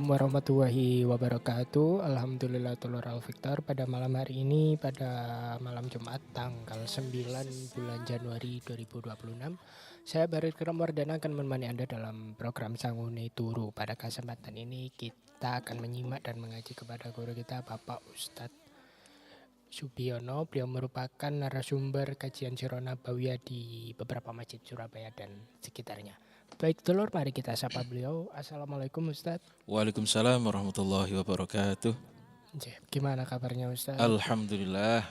warahmatullahi wabarakatuh. Alhamdulillah telur Al-Fiktor pada malam hari ini, pada malam Jumat tanggal 9 bulan Januari 2026. Saya Barit Keramwardana akan menemani Anda dalam program Sangune Turu. Pada kesempatan ini kita akan menyimak dan mengaji kepada guru kita Bapak Ustadz Subiono. Beliau merupakan narasumber kajian Sirah Nabawiyah di beberapa masjid Surabaya dan sekitarnya. Baik dulur, mari kita sapa beliau. Assalamualaikum Ustadz. Waalaikumsalam warahmatullahi wabarakatuh. Gimana kabarnya Ustadz? Alhamdulillah,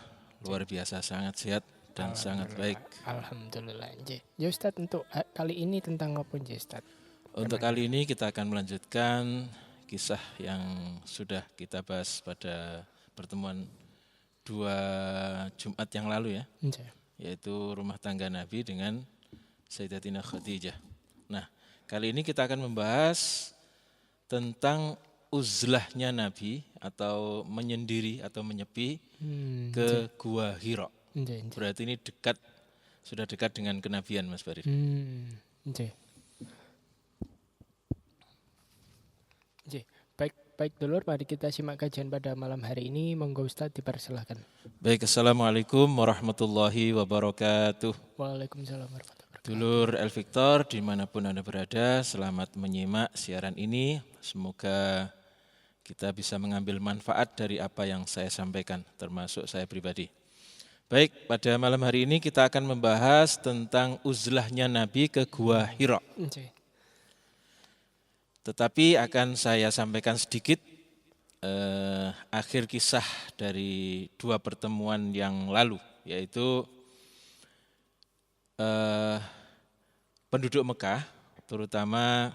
luar biasa, sangat sehat dan sangat baik. Alhamdulillah. Ya Ustadz, untuk kali ini tentang apa Ustadz? Untuk kali ini kita akan melanjutkan kisah yang sudah kita bahas pada pertemuan 2 Jumat yang lalu ya, yaitu rumah tangga Nabi dengan Sayyidatina Khadijah. Nah, kali ini kita akan membahas tentang uzlahnya Nabi atau menyendiri atau menyepi ke Gua Hira. Berarti ini sudah dekat dengan kenabian Mas Barid. Baik dulur, mari kita simak kajian pada malam hari ini. Monggo Ustadz dipersilahkan. Baik, Assalamualaikum warahmatullahi wabarakatuh. Waalaikumsalam warahmatullahi wabarakatuh. Dulur El-Fiktor dimanapun Anda berada, selamat menyimak siaran ini. Semoga kita bisa mengambil manfaat dari apa yang saya sampaikan, termasuk saya pribadi. Baik, pada malam hari ini kita akan membahas tentang uzlahnya Nabi ke Gua Hira. Tetapi akan saya sampaikan sedikit akhir kisah dari 2 pertemuan yang lalu, yaitu penduduk Mekah, terutama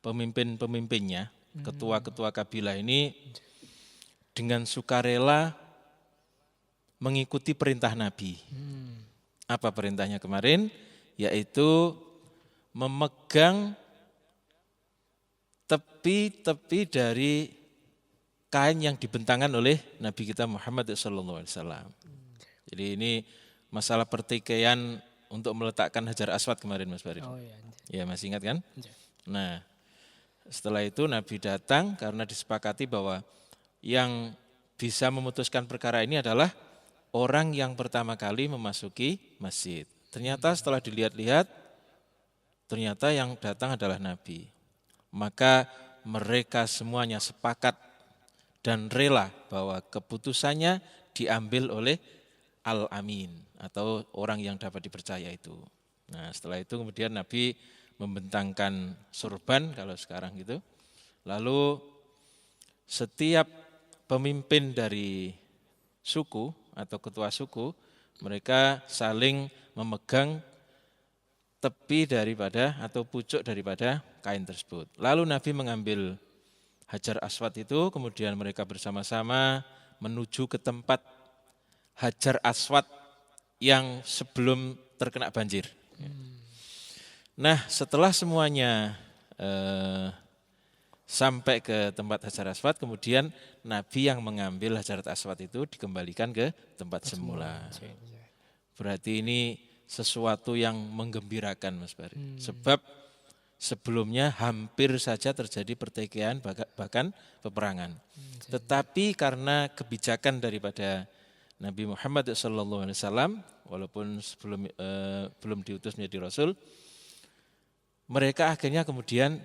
pemimpin-pemimpinnya, ketua-ketua kabilah ini dengan sukarela mengikuti perintah Nabi. Apa perintahnya kemarin? Yaitu memegang tepi-tepi dari kain yang dibentangkan oleh Nabi kita Muhammad SAW. Jadi ini masalah pertikaian untuk meletakkan Hajar Aswad kemarin Mas Barid. Oh iya. Ya masih ingat kan? Nah, setelah itu Nabi datang karena disepakati bahwa yang bisa memutuskan perkara ini adalah orang yang pertama kali memasuki masjid. Ternyata setelah dilihat-lihat, ternyata yang datang adalah Nabi. Maka mereka semuanya sepakat dan rela bahwa keputusannya diambil oleh Al-Amin atau orang yang dapat dipercaya itu. Nah, setelah itu kemudian Nabi membentangkan sorban kalau sekarang gitu. Lalu setiap pemimpin dari suku atau ketua suku, mereka saling memegang tepi daripada atau pucuk daripada kain tersebut. Lalu Nabi mengambil Hajar Aswad itu, kemudian mereka bersama-sama menuju ke tempat Hajar Aswad yang sebelum terkena banjir. Nah, setelah semuanya sampai ke tempat Hajar Aswad, kemudian Nabi yang mengambil Hajar Aswad itu dikembalikan ke tempat semula. Berarti ini sesuatu yang menggembirakan Mas Bari. Sebab sebelumnya hampir saja terjadi pertikaian bahkan peperangan. Tetapi karena kebijakan daripada Nabi Muhammad SAW, walaupun belum diutus menjadi Rasul, mereka akhirnya kemudian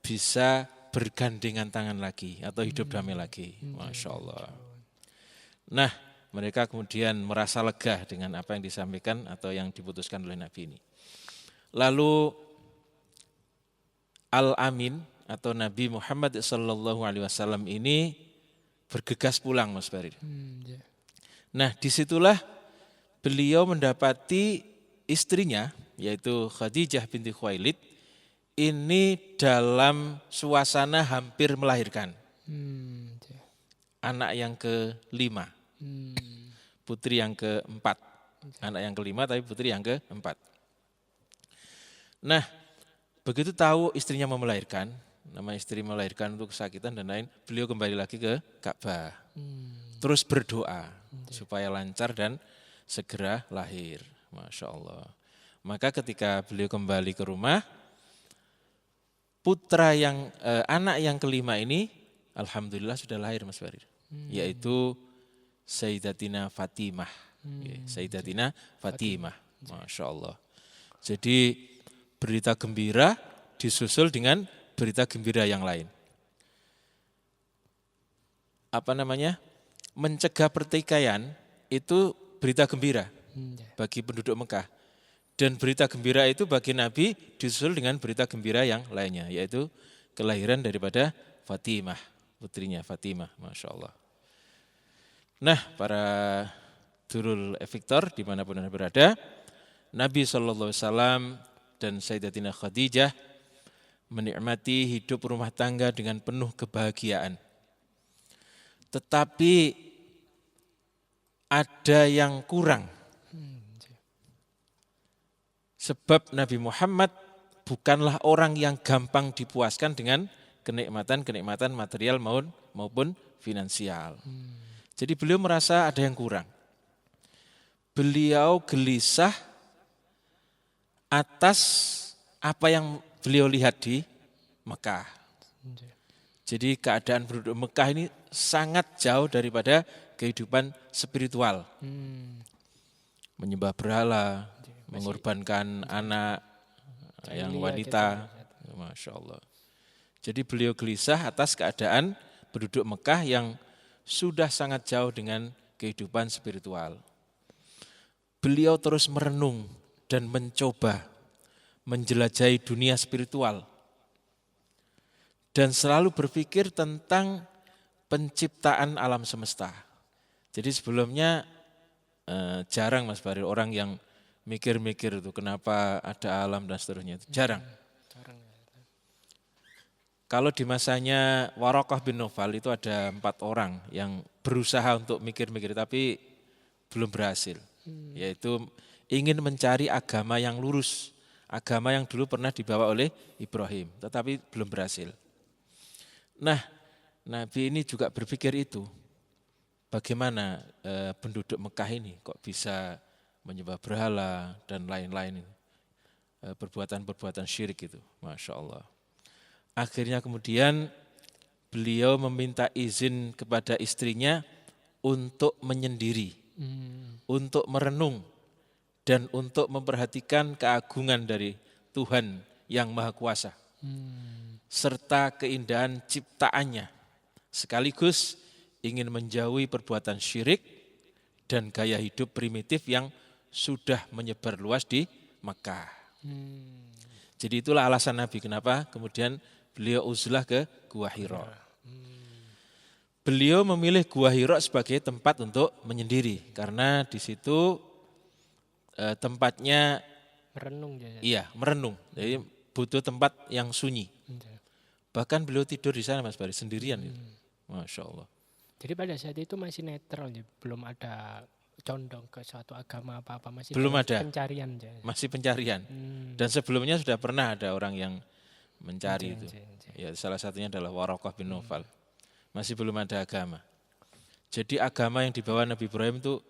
bisa bergandengan tangan lagi atau hidup damai lagi. Masya Allah. Nah, mereka kemudian merasa lega dengan apa yang disampaikan atau yang diputuskan oleh Nabi ini. Lalu Al-Amin atau Nabi Muhammad SAW ini bergegas pulang Mas Barid. Nah, disitulah beliau mendapati istrinya yaitu Khadijah binti Khuwailid ini dalam suasana hampir melahirkan. Anak yang ke-5. Putri yang ke-4. Anak yang ke-5 tapi putri yang ke-4. Nah, begitu tahu istrinya mau melahirkan, nama istri melahirkan untuk kesakitan dan lain, beliau kembali lagi ke Ka'bah. Terus berdoa supaya lancar dan segera lahir. Masya Allah. Maka ketika beliau kembali ke rumah, anak yang kelima ini alhamdulillah sudah lahir Mas Farid. Yaitu Sayyidatina Fatimah. Sayyidatina Fatimah. Masya Allah. Jadi berita gembira disusul dengan berita gembira yang lain. Mencegah pertikaian itu berita gembira bagi penduduk Mekah. Dan berita gembira itu bagi Nabi disusul dengan berita gembira yang lainnya, yaitu kelahiran daripada Fatimah, putrinya Fatimah, Masya Allah. Nah, para Durul Efektor dimanapun Anda berada, Nabi SAW dan Sayyidatina Khadijah menikmati hidup rumah tangga dengan penuh kebahagiaan. Tetapi ada yang kurang. Sebab Nabi Muhammad bukanlah orang yang gampang dipuaskan dengan kenikmatan-kenikmatan material maupun finansial. Jadi beliau merasa ada yang kurang. Beliau gelisah atas apa yang beliau lihat di Mekah. Jadi keadaan penduduk Mekah ini sangat jauh daripada kehidupan spiritual. Menyembah berhala, mengorbankan anak yang wanita. Masya Allah. Jadi beliau gelisah atas keadaan penduduk Mekah yang sudah sangat jauh dengan kehidupan spiritual. Beliau terus merenung dan mencoba menjelajahi dunia spiritual. Dan selalu berpikir tentang penciptaan alam semesta. Jadi sebelumnya jarang Mas Farid orang yang mikir-mikir itu kenapa ada alam dan seterusnya. Itu jarang. Kalau di masanya Waraqah bin Nawfal itu ada 4 orang yang berusaha untuk mikir-mikir tapi belum berhasil. Yaitu ingin mencari agama yang lurus. Agama yang dulu pernah dibawa oleh Ibrahim tetapi belum berhasil. Nah, Nabi ini juga berpikir itu. Bagaimana penduduk Mekah ini kok bisa menyembah berhala dan lain-lain. Perbuatan-perbuatan syirik itu. Masya Allah. Akhirnya kemudian beliau meminta izin kepada istrinya untuk menyendiri. Untuk merenung. Dan untuk memperhatikan keagungan dari Tuhan yang Maha Kuasa. Serta keindahan ciptaannya, sekaligus ingin menjauhi perbuatan syirik dan gaya hidup primitif yang sudah menyebar luas di Mekah. Jadi itulah alasan Nabi kenapa kemudian beliau uzlah ke Gua Hira. Beliau memilih Gua Hira sebagai tempat untuk menyendiri karena di situ tempatnya merenung. Iya, merenung. Jadi butuh tempat yang sunyi. Bahkan beliau tidur di sana Mas Bari sendirian itu. Masya Allah. Jadi pada saat itu masih netral, belum ada condong ke suatu agama apa-apa, masih belum ada pencarian. Masih pencarian. Dan sebelumnya sudah pernah ada orang yang mencari itu. Ya, salah satunya adalah Waraqah bin Nawfal. Masih belum ada agama. Jadi agama yang dibawa Nabi Ibrahim itu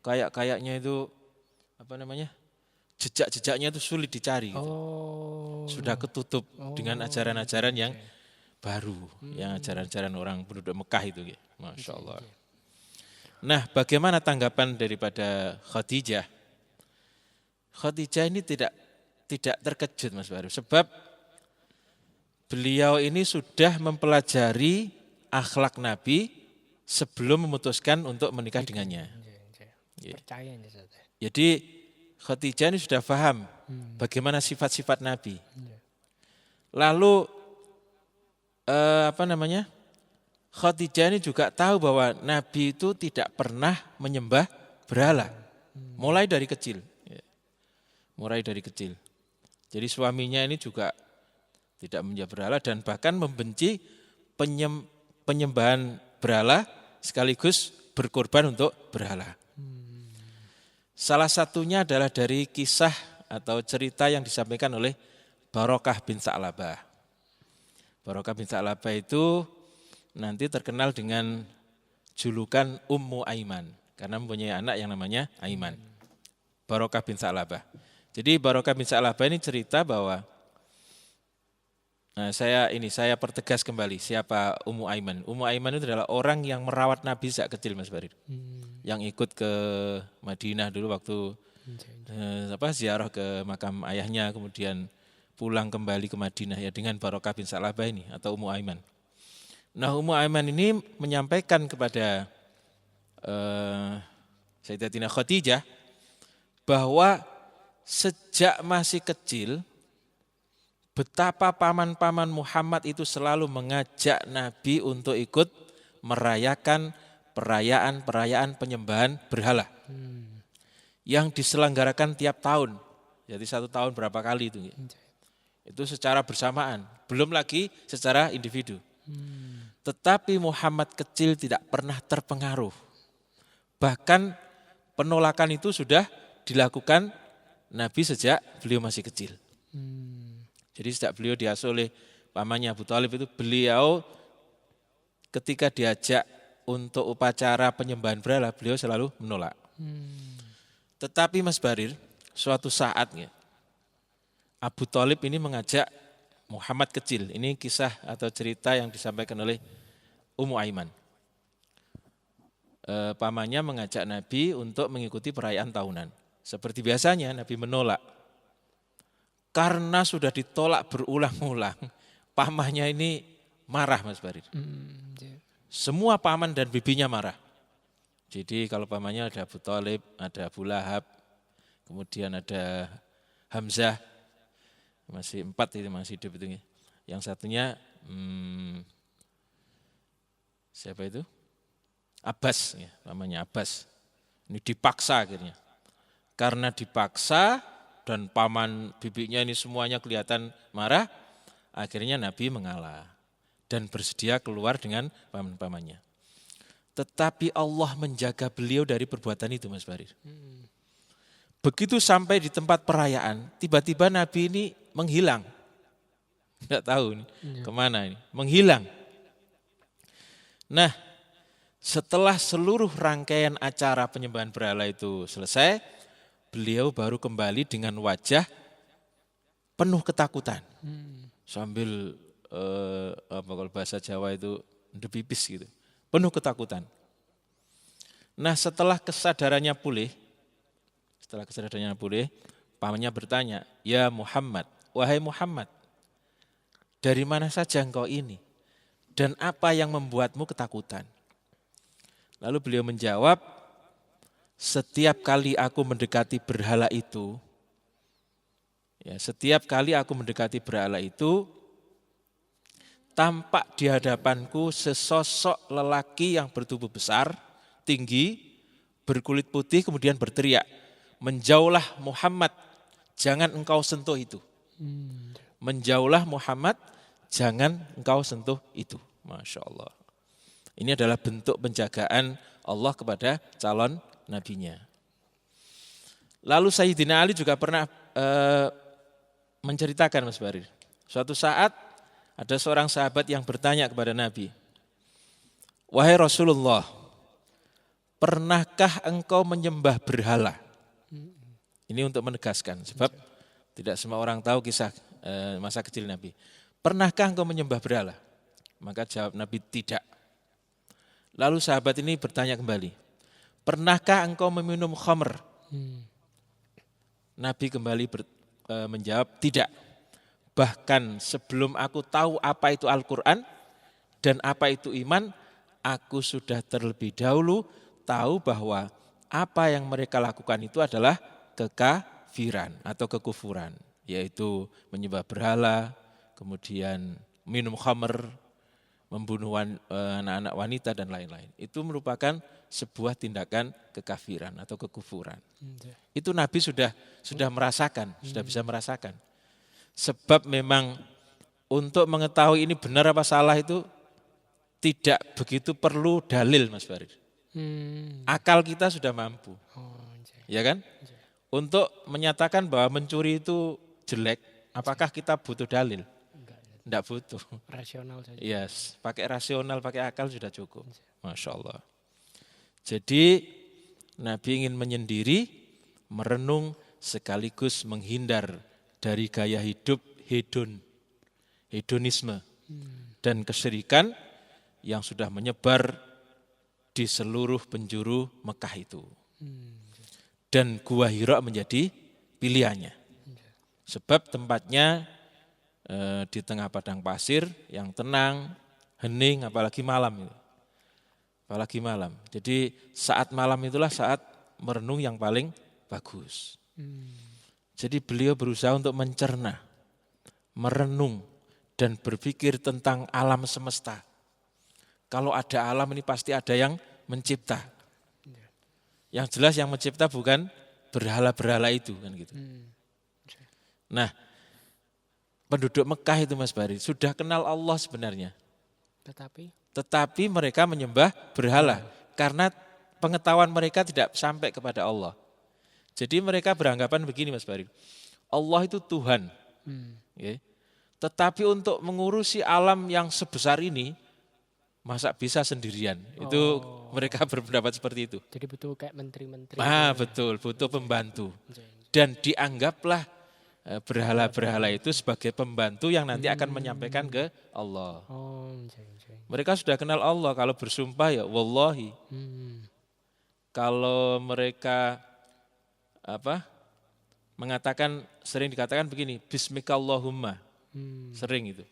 kayaknya itu jejak-jejaknya itu sulit dicari. Gitu. Sudah ketutup dengan ajaran-ajaran yang baru, yang ajaran-ajaran orang penduduk Mekah itu. Gitu. Masya Allah. Nah, bagaimana tanggapan daripada Khadijah? Khadijah ini tidak terkejut Mas Baru, sebab beliau ini sudah mempelajari akhlak Nabi sebelum memutuskan untuk menikah dengannya. Percaya. Jadi Khadijah ini sudah paham bagaimana sifat-sifat Nabi. Lalu Khadijah ini juga tahu bahwa Nabi itu tidak pernah menyembah berhala. Mulai dari kecil. Jadi suaminya ini juga tidak menyembah berhala dan bahkan membenci penyembahan berhala sekaligus berkorban untuk berhala. Salah satunya adalah dari kisah atau cerita yang disampaikan oleh Barokah bin Sa'labah. Barokah bin Sa'labah itu nanti terkenal dengan julukan Ummu Aiman karena mempunyai anak yang namanya Aiman. Barokah bin Sa'labah. Jadi Barokah bin Sa'labah ini cerita bahwa Nah, saya pertegas kembali siapa Ummu Aiman. Ummu Aiman itu adalah orang yang merawat Nabi sejak kecil, Mas Farid. Yang ikut ke Madinah dulu waktu ziarah ke makam ayahnya, kemudian pulang kembali ke Madinah ya dengan Barokah bin Sa'labah ini atau Ummu Aiman. Nah, Ummu Aiman ini menyampaikan kepada Sayyidatina Khadijah bahwa sejak masih kecil betapa paman-paman Muhammad itu selalu mengajak Nabi untuk ikut merayakan perayaan-perayaan penyembahan berhala yang diselenggarakan tiap tahun. Jadi 1 tahun berapa kali itu? Itu secara bersamaan, belum lagi secara individu. Tetapi Muhammad kecil tidak pernah terpengaruh. Bahkan penolakan itu sudah dilakukan Nabi sejak beliau masih kecil. Jadi sejak beliau diasuh oleh pamannya Abu Thalib itu, beliau ketika diajak untuk upacara penyembahan berhala, beliau selalu menolak. Tetapi Mas Barir, suatu saatnya Abu Thalib ini mengajak Muhammad kecil. Ini kisah atau cerita yang disampaikan oleh Ummu Aiman. Pamannya mengajak Nabi untuk mengikuti perayaan tahunan. Seperti biasanya Nabi menolak. Karena sudah ditolak berulang-ulang, pamannya ini marah, Mas Barir. Semua paman dan bibinya marah. Jadi kalau pamannya ada Abu Thalib, ada Abu Lahab, kemudian ada Hamzah, masih 4 itu masih hidup itu. Yang satunya siapa itu? Abbas, ya, namanya Abbas. Ini dipaksa akhirnya. Karena dipaksa dan paman bibinya ini semuanya kelihatan marah, akhirnya Nabi mengalah dan bersedia keluar dengan paman-pamannya. Tetapi Allah menjaga beliau dari perbuatan itu, Mas Barir. Begitu sampai di tempat perayaan, tiba-tiba Nabi ini menghilang. Tidak tahu nih, kemana ini, menghilang. Nah, setelah seluruh rangkaian acara penyembahan berhala itu selesai, beliau baru kembali dengan wajah penuh ketakutan. Sambil kalau bahasa Jawa itu ndepipis gitu. Penuh ketakutan. Nah, setelah kesadarannya pulih, pamannya bertanya, "Ya Muhammad, wahai Muhammad, dari mana saja engkau ini? Dan apa yang membuatmu ketakutan?" Lalu beliau menjawab, "Setiap kali aku mendekati berhala itu, tampak di hadapanku sesosok lelaki yang bertubuh besar, tinggi, berkulit putih, kemudian berteriak, 'Menjauhlah Muhammad, jangan engkau sentuh itu.' Menjauhlah Muhammad, jangan engkau sentuh itu." Masya Allah. Ini adalah bentuk penjagaan Allah kepada calon nabinya. Lalu Sayyidina Ali juga pernah menceritakan, Mas Barir. Suatu saat ada seorang sahabat yang bertanya kepada Nabi, "Wahai Rasulullah, pernahkah engkau menyembah berhala?" Ini untuk menegaskan, sebab tidak semua orang tahu kisah masa kecil Nabi. "Pernahkah engkau menyembah berhala?" Maka jawab Nabi, "Tidak." Lalu sahabat ini bertanya kembali, "Pernahkah engkau meminum khamr?" Nabi kembali menjawab, "Tidak. Bahkan sebelum aku tahu apa itu Al-Quran dan apa itu iman, aku sudah terlebih dahulu tahu bahwa apa yang mereka lakukan itu adalah kekafiran atau kekufuran, yaitu menyembah berhala, kemudian minum khamr, membunuh anak-anak wanita dan lain-lain. Itu merupakan sebuah tindakan kekafiran atau kekufuran. Itu Nabi sudah merasakan, sudah bisa merasakan. Sebab memang untuk mengetahui ini benar apa salah itu tidak begitu perlu dalil, Mas Barir. Akal kita sudah mampu. Ya kan? Untuk menyatakan bahwa mencuri itu jelek, apakah kita butuh dalil? Tidak butuh. Rasional saja. Yes, pakai rasional, pakai akal sudah cukup. Masya Allah. Jadi Nabi ingin menyendiri, merenung sekaligus menghindar dari gaya hidup hedon. hedonisme dan kesyirikan yang sudah menyebar di seluruh penjuru Mekah itu. Dan Gua Hira menjadi pilihannya. Sebab tempatnya di tengah padang pasir yang tenang, hening, apalagi malam. Apalagi malam. Jadi saat malam itulah saat merenung yang paling bagus. Jadi beliau berusaha untuk mencerna, merenung, dan berpikir tentang alam semesta. Kalau ada alam ini pasti ada yang mencipta. Yang jelas yang mencipta bukan berhala-berhala itu kan gitu. Nah, penduduk Mekah itu Mas Bari sudah kenal Allah sebenarnya. Tetapi mereka menyembah berhala karena pengetahuan mereka tidak sampai kepada Allah. Jadi mereka beranggapan begini Mas Bari, Allah itu Tuhan. Okay. Tetapi untuk mengurusi alam yang sebesar ini, masa bisa sendirian? Itu mereka berpendapat seperti itu. Jadi butuh kayak menteri-menteri. Betul, butuh pembantu. Dan dianggaplah berhala-berhala itu sebagai pembantu yang nanti akan menyampaikan ke Allah. Mereka sudah kenal Allah, kalau bersumpah ya wallahi. Kalau mereka mengatakan, sering dikatakan begini, bismikallahumma, sering itu.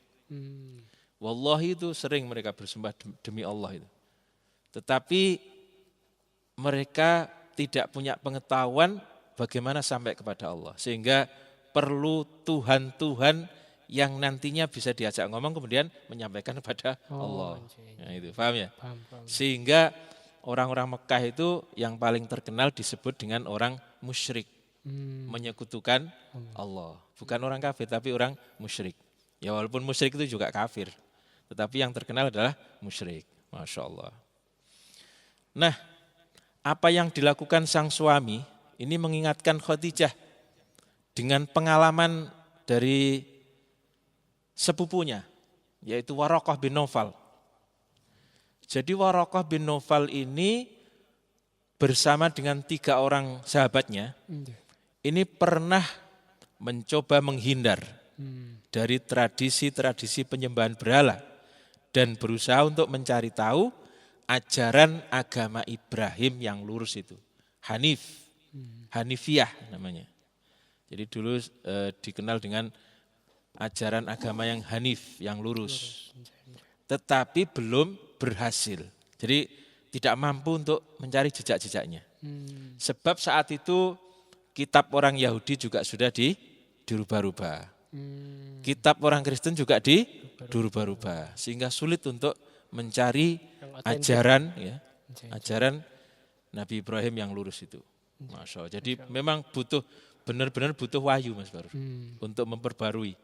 Wallahi itu sering mereka bersumpah demi Allah itu. Tetapi mereka tidak punya pengetahuan bagaimana sampai kepada Allah. Sehingga perlu Tuhan-Tuhan yang nantinya bisa diajak ngomong kemudian menyampaikan kepada Allah. Nah, itu paham ya? Paham. Sehingga orang-orang Mekah itu yang paling terkenal disebut dengan orang musyrik. Menyekutukan Allah. Bukan orang kafir tapi orang musyrik. Ya walaupun musyrik itu juga kafir. Tetapi yang terkenal adalah musyrik. Masya Allah. Nah, apa yang dilakukan sang suami ini mengingatkan Khadijah dengan pengalaman dari sepupunya, yaitu Waraqah bin Naufal. Jadi Waraqah bin Naufal ini bersama dengan 3 orang sahabatnya, ini pernah mencoba menghindar dari tradisi-tradisi penyembahan berhala dan berusaha untuk mencari tahu ajaran agama Ibrahim yang lurus itu. Hanifiyah namanya. Jadi dulu dikenal dengan ajaran agama yang hanif, yang lurus. Tetapi belum berhasil. Jadi tidak mampu untuk mencari jejak-jejaknya. Sebab saat itu kitab orang Yahudi juga sudah dirubah-rubah. Kitab orang Kristen juga dirubah-rubah. Sehingga sulit untuk mencari ajaran Nabi Ibrahim yang lurus itu. Masya Allah. Jadi memang benar-benar butuh wahyu Mas Baru untuk memperbarui.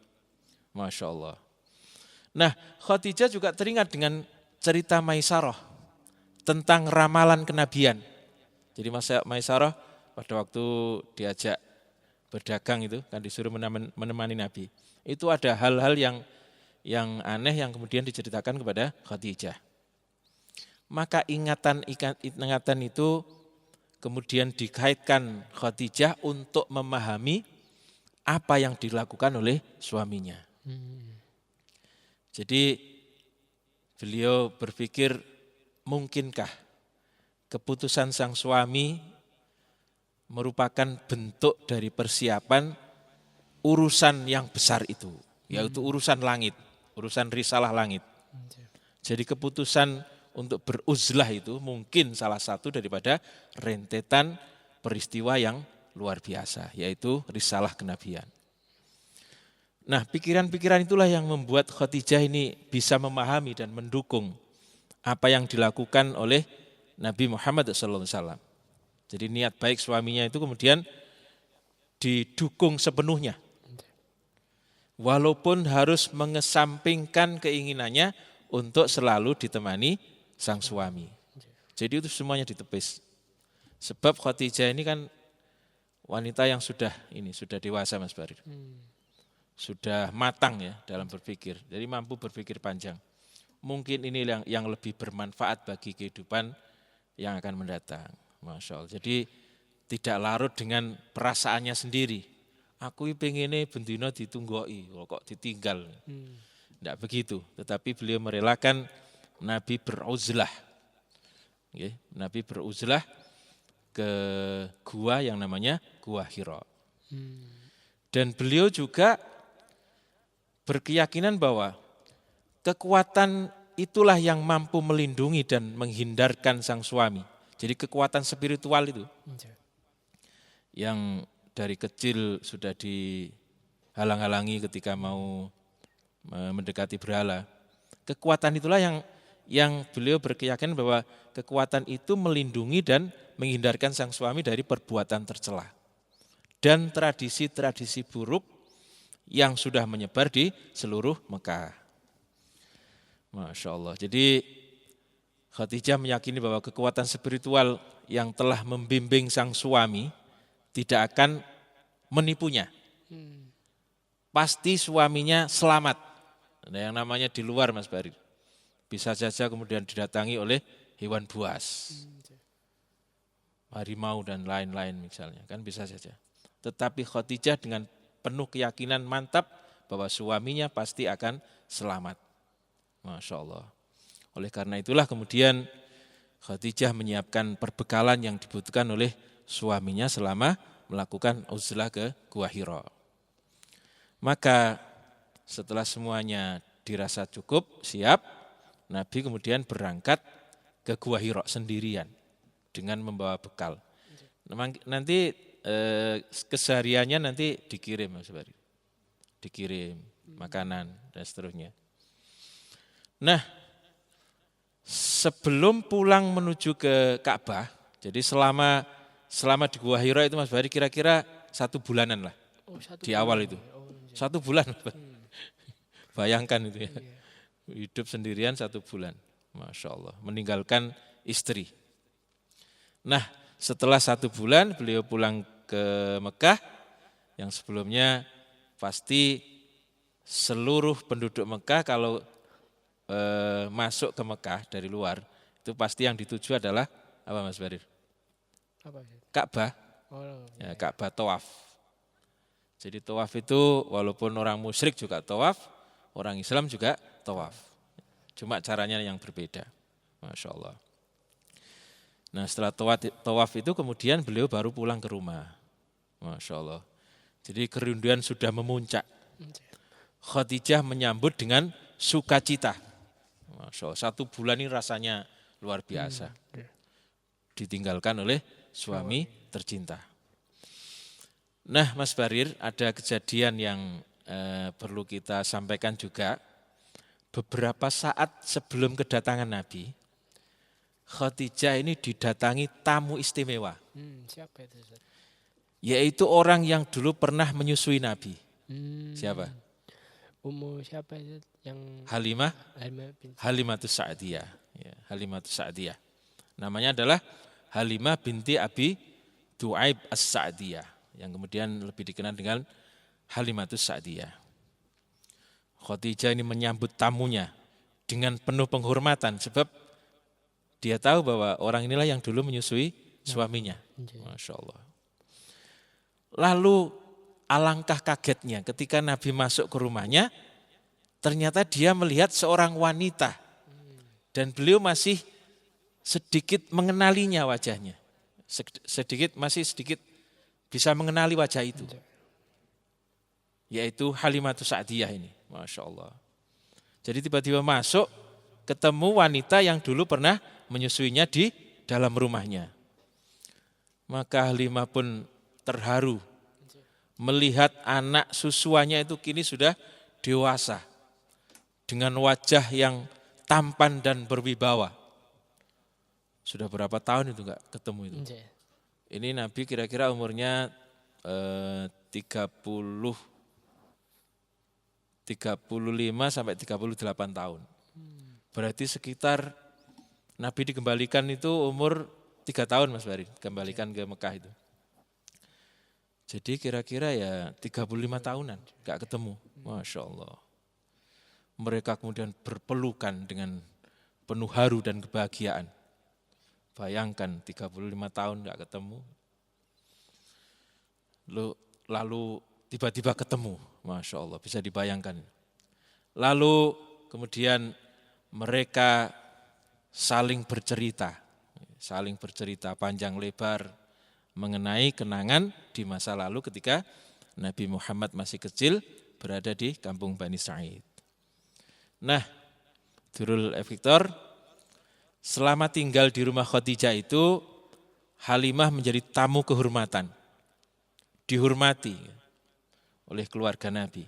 Masya Allah. Nah, Khadijah juga teringat dengan cerita Maisarah tentang ramalan kenabian. Jadi Maisarah pada waktu diajak berdagang itu kan disuruh menemani Nabi. Itu ada hal-hal yang aneh yang kemudian diceritakan kepada Khadijah. Maka ingatan itu kemudian dikaitkan Khadijah untuk memahami apa yang dilakukan oleh suaminya. Jadi beliau berpikir, mungkinkah keputusan sang suami merupakan bentuk dari persiapan urusan yang besar itu, yaitu urusan langit, urusan risalah langit. Jadi keputusan untuk beruzlah itu mungkin salah satu daripada rentetan peristiwa yang luar biasa, yaitu risalah kenabian. Nah, pikiran-pikiran itulah yang membuat Khadijah ini bisa memahami dan mendukung apa yang dilakukan oleh Nabi Muhammad SAW. Jadi niat baik suaminya itu kemudian didukung sepenuhnya. Walaupun harus mengesampingkan keinginannya untuk selalu ditemani sang suami. Jadi itu semuanya ditepis. Sebab Khadijah ini kan wanita yang sudah dewasa Mas Barir. Sudah matang ya dalam berpikir. Jadi mampu berpikir panjang. Mungkin ini yang lebih bermanfaat bagi kehidupan yang akan mendatang. Masya Allah. Jadi tidak larut dengan perasaannya sendiri. Aku pengennya bendina ditunggoi, kok ditinggal. Tidak begitu, tetapi beliau merelakan Nabi beruzlah. Nabi beruzlah ke gua yang namanya Gua Hira. Dan beliau juga berkeyakinan bahwa kekuatan itulah yang mampu melindungi dan menghindarkan sang suami. Jadi kekuatan spiritual itu yang dari kecil sudah dihalang-halangi ketika mau mendekati berhala. Kekuatan itulah yang beliau berkeyakinan bahwa kekuatan itu melindungi dan menghindarkan sang suami dari perbuatan tercela dan tradisi-tradisi buruk yang sudah menyebar di seluruh Mekah. Masya Allah. Jadi Khadijah meyakini bahwa kekuatan spiritual yang telah membimbing sang suami tidak akan menipunya. Pasti suaminya selamat. Nah, yang namanya di luar Mas Barir. Bisa saja kemudian didatangi oleh hewan buas. Harimau dan lain-lain misalnya, kan bisa saja. Tetapi Khadijah dengan penuh keyakinan mantap bahwa suaminya pasti akan selamat. Masya Allah. Oleh karena itulah kemudian Khadijah menyiapkan perbekalan yang dibutuhkan oleh suaminya selama melakukan uzlah ke Gua Hira. Maka setelah semuanya dirasa cukup, siap, Nabi kemudian berangkat ke Gua Hira sendirian dengan membawa bekal. Nanti kesehariannya nanti dikirim, Mas Bari. Dikirim makanan dan seterusnya. Nah, sebelum pulang menuju ke Ka'bah, jadi selama di Gua Hira itu Mas Bari kira-kira 1 bulanan lah di awal itu. 1 bulan. Bayangkan itu ya. Hidup sendirian 1 bulan. Masya Allah. Meninggalkan istri. Nah, setelah 1 bulan beliau pulang ke Mekah. Yang sebelumnya pasti seluruh penduduk Mekah kalau masuk ke Mekah dari luar, itu pasti yang dituju adalah apa Mas Barir? Ka'bah. Ya, Ka'bah tawaf. Jadi tawaf itu walaupun orang musyrik juga tawaf, orang Islam juga tawaf. Cuma caranya yang berbeda. Masya Allah. Nah setelah tawaf itu kemudian beliau baru pulang ke rumah. Masya Allah. Jadi kerinduan sudah memuncak. Khadijah menyambut dengan sukacita. Masya Allah. 1 bulan ini rasanya luar biasa. Ditinggalkan oleh suami tercinta. Nah Mas Barir, ada kejadian yang perlu kita sampaikan juga. Beberapa saat sebelum kedatangan Nabi, Khadijah ini didatangi tamu istimewa. Siapa itu? Yaitu orang yang dulu pernah menyusui Nabi. Siapa? Siapa itu? Yang Halimatus Sa'diyah. Ya, Halimatus Sa'diyah. Namanya adalah Halimah binti Abi Du'aib As-Sa'diyah. Yang kemudian lebih dikenal dengan Halimatus Sa'diyah. Khadijah ini menyambut tamunya dengan penuh penghormatan sebab dia tahu bahwa orang inilah yang dulu menyusui suaminya. Masya Allah. Lalu alangkah kagetnya ketika Nabi masuk ke rumahnya, ternyata dia melihat seorang wanita dan beliau masih sedikit mengenalinya wajahnya. Masih sedikit bisa mengenali wajah itu. Yaitu Halimatus Sa'diyah ini. Masya Allah. Jadi tiba-tiba masuk, ketemu wanita yang dulu pernah menyusuinya di dalam rumahnya. Maka Halimah pun terharu melihat anak susuannya itu kini sudah dewasa. Dengan wajah yang tampan dan berwibawa. Sudah berapa tahun itu enggak ketemu itu? Ini Nabi kira-kira umurnya 35 sampai 38 tahun. Berarti sekitar Nabi dikembalikan itu umur 3 tahun Mas Bari, kembalikan ke Mekah itu. Jadi kira-kira ya 35 tahunan gak ketemu. Masya Allah. Mereka kemudian berpelukan dengan penuh haru dan kebahagiaan. Bayangkan 35 tahun gak ketemu. Lalu tiba-tiba ketemu. Masya Allah, bisa dibayangkan. Lalu kemudian mereka saling bercerita panjang lebar mengenai kenangan di masa lalu ketika Nabi Muhammad masih kecil berada di kampung Bani Sa'id. Nah, Durul Victor, selama tinggal di rumah Khadijah itu Halimah menjadi tamu kehormatan, dihormati oleh keluarga Nabi.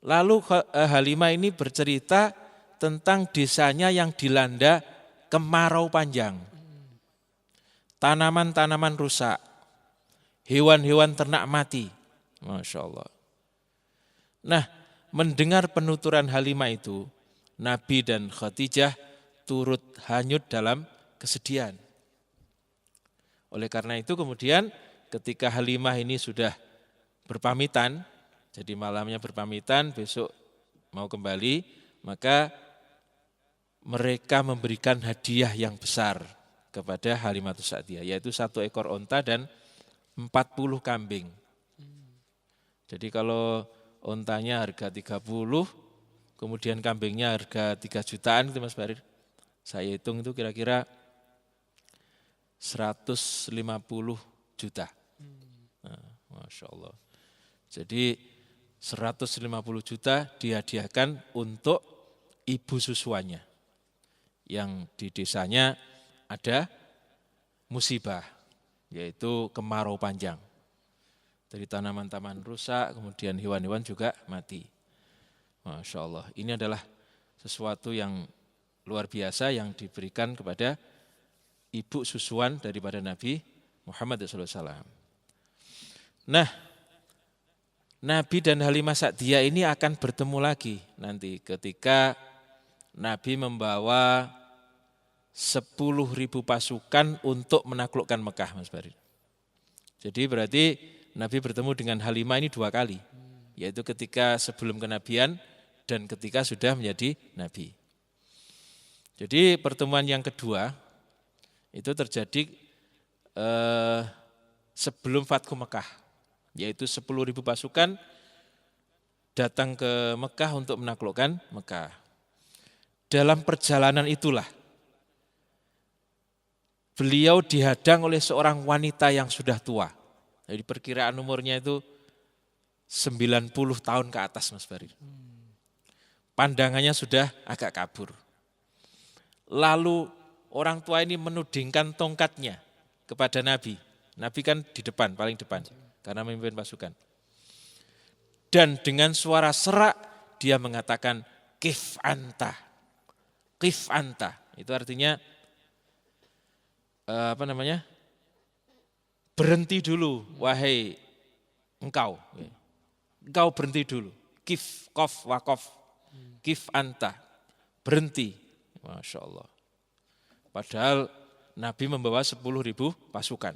Lalu Halimah ini bercerita tentang desanya yang dilanda kemarau panjang. Tanaman-tanaman rusak, hewan-hewan ternak mati. Masya Allah. Nah, mendengar penuturan Halimah itu, Nabi dan Khadijah turut hanyut dalam kesedihan. Oleh karena itu kemudian ketika Halimah ini sudah berpamitan, jadi malamnya berpamitan, besok mau kembali, maka mereka memberikan hadiah yang besar kepada Halimatus Sa'diyah, yaitu 1 ekor onta dan 40 kambing. Jadi kalau ontanya harga 30, kemudian kambingnya harga 3 jutaan itu Mas Barir. Saya hitung itu kira-kira 150 juta. Nah, Masya Allah. Jadi 150 juta dihadiahkan untuk ibu susuannya. Yang di desanya ada musibah, yaitu kemarau panjang. Dari tanaman-tanaman rusak, kemudian hewan-hewan juga mati. Masya Allah, ini adalah sesuatu yang luar biasa yang diberikan kepada ibu susuan daripada Nabi Muhammad SAW. Nah, Nabi dan Halimah Sa'diyah ini akan bertemu lagi nanti ketika Nabi membawa 10.000 pasukan untuk menaklukkan Mekah, Mas Barir. Jadi berarti Nabi bertemu dengan Halimah ini 2 kali, yaitu ketika sebelum kenabian dan ketika sudah menjadi Nabi. Jadi pertemuan yang kedua itu terjadi sebelum Fathu Mekah, yaitu 10.000 pasukan datang ke Mekah untuk menaklukkan Mekah. Dalam perjalanan itulah beliau dihadang oleh seorang wanita yang sudah tua. Jadi perkiraan umurnya itu 90 tahun ke atas, Mas Barir. Pandangannya sudah agak kabur. Lalu orang tua ini menudingkan tongkatnya kepada Nabi. Nabi kan di depan, paling depan, karena memimpin pasukan. Dan dengan suara serak dia mengatakan, Kif anta. Kif anta, itu artinya berhenti dulu, wahai engkau. Engkau berhenti dulu. Kif, kof, wakof. Kif anta, berhenti. Masya Allah. Padahal Nabi membawa 10.000 pasukan.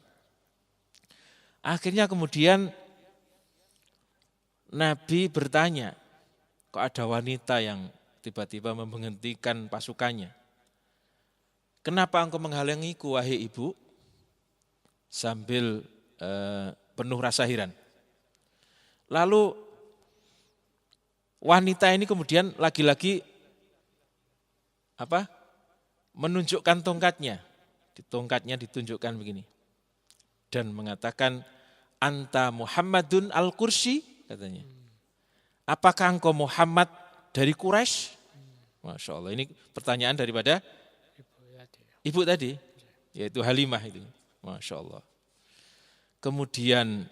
Akhirnya kemudian Nabi bertanya, kok ada wanita yang tiba-tiba menghentikan pasukannya. Kenapa engkau menghalangiku, wahai ibu? Sambil penuh rasa heran. Lalu wanita ini kemudian lagi-lagi menunjukkan tongkatnya. Tongkatnya ditunjukkan begini. Dan mengatakan, Anta Muhammadun al-Qursi, katanya. Apakah engkau Muhammad dari Quraisy? Masya Allah, ini pertanyaan daripada ibu tadi, yaitu Halimah itu. Masya Allah. Kemudian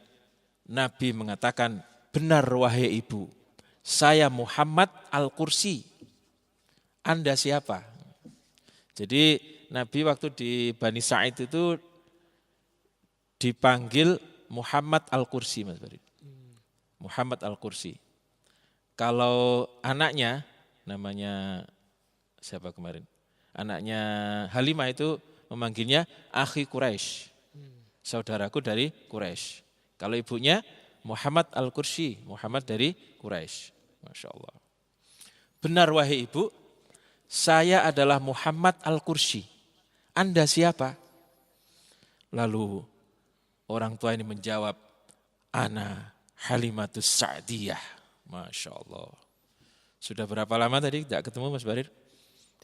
Nabi mengatakan, benar wahai ibu, saya Muhammad al-Qursi. Anda siapa? Jadi Nabi waktu di Bani Sa'id itu dipanggil Muhammad al-Qursi, Mas Barid. Muhammad al-Qursi. Kalau anaknya, namanya siapa kemarin? Anaknya Halimah itu memanggilnya Akhi Quraisy, saudaraku dari Quraisy. Kalau ibunya Muhammad al-Qursi, Muhammad dari Quraisy. Masya Allah. Benar wahai ibu, saya adalah Muhammad al-Qursi. Anda siapa? Lalu orang tua ini menjawab, Ana Halimatus Sa'diyah. Masya Allah. Sudah berapa lama tadi tidak ketemu Mas Barir?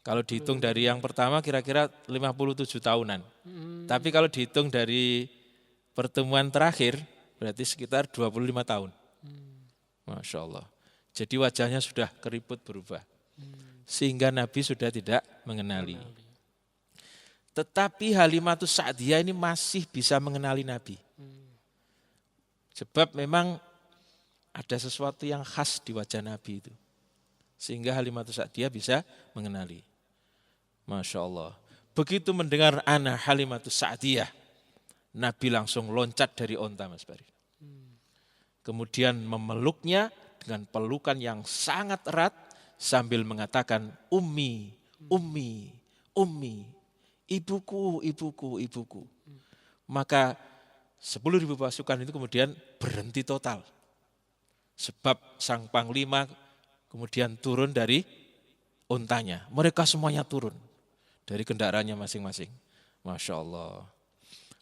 Kalau dihitung dari yang pertama kira-kira 57 tahunan. Tapi kalau dihitung dari pertemuan terakhir berarti sekitar 25 tahun. Masya Allah. Jadi wajahnya sudah keriput berubah. Sehingga Nabi sudah tidak mengenali. Tetapi Halimatus Sa'diyah ini masih bisa mengenali Nabi. Sebab memang ada sesuatu yang khas di wajah Nabi itu. Sehingga Halimatus Sa'diyah bisa mengenali. Masya Allah. Begitu mendengar ana Halimatus Sa'diyah, Nabi langsung loncat dari onta Mas Barir. Kemudian memeluknya dengan pelukan yang sangat erat sambil mengatakan ummi, ummi, ummi, ibuku, ibuku, ibuku. Maka 10.000 pasukan itu kemudian berhenti total. Sebab sang panglima kemudian turun dari ontanya. Mereka semuanya turun dari kendaraannya masing-masing. Masya Allah.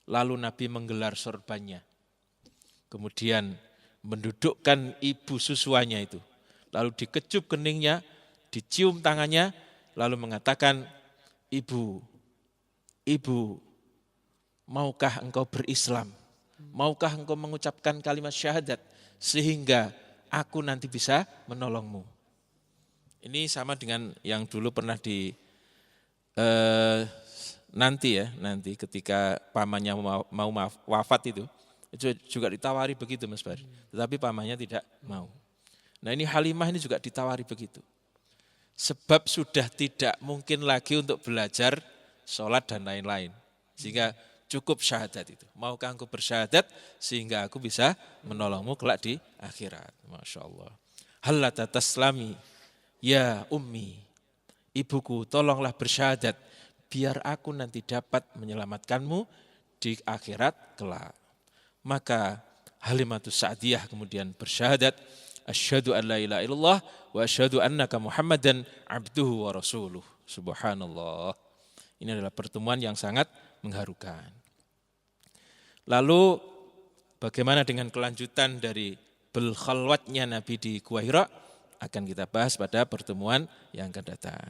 Lalu Nabi menggelar sorbannya. Kemudian mendudukkan ibu susuannya itu. Lalu dikecup keningnya, dicium tangannya, lalu mengatakan, ibu, ibu, maukah engkau berislam? Maukah engkau mengucapkan kalimat syahadat sehingga aku nanti bisa menolongmu? Ini sama dengan yang dulu pernah nanti ketika pamannya mau wafat itu juga ditawari begitu Mas Barir. Tetapi pamannya tidak mau. Nah ini Halimah ini juga ditawari begitu. Sebab sudah tidak mungkin lagi untuk belajar sholat dan lain-lain. Sehingga cukup syahadat itu. Maukah engkau bersyahadat sehingga aku bisa menolongmu kelak di akhirat. Masya Allah. Hallata taslami ya ummi. Ibuku tolonglah bersyahadat. Biar aku nanti dapat menyelamatkanmu di akhirat kelak. Maka Halimatus Sa'diyah kemudian bersyahadat. Asyhadu an la ilaha illallah wa asyhadu annaka Muhammadan abduhu wa rasuluh. Subhanallah. Ini adalah pertemuan yang sangat mengharukan. Lalu bagaimana dengan kelanjutan dari berkhalwatnya Nabi di Gua Hira akan kita bahas pada pertemuan yang akan datang.